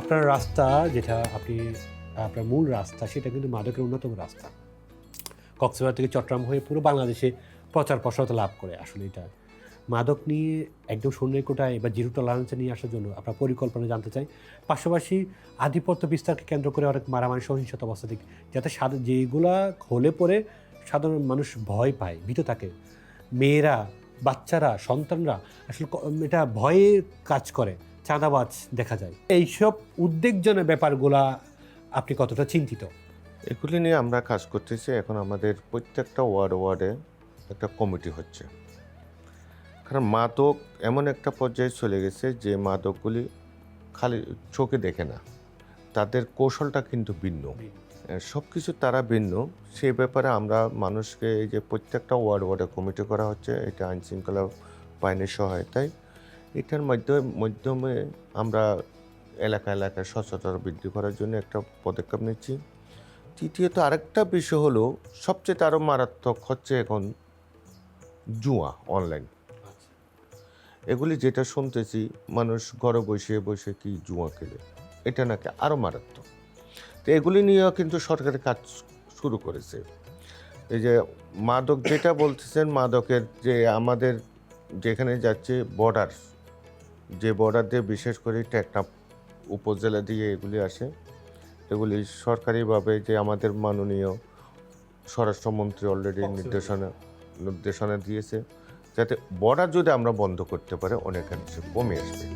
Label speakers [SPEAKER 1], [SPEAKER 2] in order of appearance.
[SPEAKER 1] আপনার রাস্তা যেটা আপনার মূল রাস্তা সেটা কিন্তু মাদকের অন্যতম রাস্তা। কক্সবাজার থেকে চট্টগ্রাম হয়ে পুরো বাংলাদেশে প্রচার প্রসারতা লাভ করে। আসলে এটা মাদক নিয়ে একদম শূন্যের কোটায় বা জিরো টলারেন্সে নিয়ে আসার জন্য আপনার পরিকল্পনা জানতে চাই। পাশাপাশি আধিপত্য বিস্তারকে কেন্দ্র করে অনেক মারামারি সহিংসতা অবস্থা দেখি, যাতে যেগুলা হলে পরে সাধারণ মানুষ ভয় পায়, ভীত থাকে। মেয়েরা, বাচ্চারা, সন্তানরা আসলে এটা ভয়ে কাজ করে, চাঁদাবাজ দেখা যায়। এইসব উদ্বেগজনক ব্যাপারগুলা আপনি কতটা চিন্তিত?
[SPEAKER 2] এগুলি নিয়ে আমরা কাজ করতেছি। এখন আমাদের প্রত্যেকটা ওয়ার্ডে একটা কমিটি হচ্ছে। কারণ মাদক এমন একটা পর্যায়ে চলে গেছে যে মাদকগুলি খালি চোখে দেখে না, তাদের কৌশলটা কিন্তু ভিন্ন, সব কিছু তারা ভিন্ন। সেই ব্যাপারে আমরা মানুষকে এই যে প্রত্যেকটা ওয়ার্ডে কমিটি করা হচ্ছে, এটা আইনশৃঙ্খলা বাহিনীর সহায়তায়। এটার মাধ্যমে আমরা এলাকায় সচেতনতা বৃদ্ধি করার জন্য একটা পদক্ষেপ নিচ্ছি। তৃতীয়ত আরেকটা বিষয় হলো, সবচেয়ে আরও মারাত্মক হচ্ছে এখন জুয়া, অনলাইন। এগুলি যেটা শুনতেছি, মানুষ ঘরে বসে কি জুয়া খেলে, এটা নাকি আরও মারাত্মক। তো এগুলি নিয়েও কিন্তু সরকারের কাজ শুরু করেছে। এই যে মাদক যেটা বলতেছেন, মাদকের যে আমাদের যেখানে যাচ্ছে বর্ডার, যে বর্ডার দিয়ে বিশেষ করে টেকনাফ উপজেলা দিয়ে এগুলি আসে, এগুলি সরকারিভাবে যে আমাদের মাননীয় স্বরাষ্ট্রমন্ত্রী অলরেডি নির্দেশনা দিয়েছে, যাতে বর্ডার যদি আমরা বন্ধ করতে পারি অনেকাংশে কমে আসবে।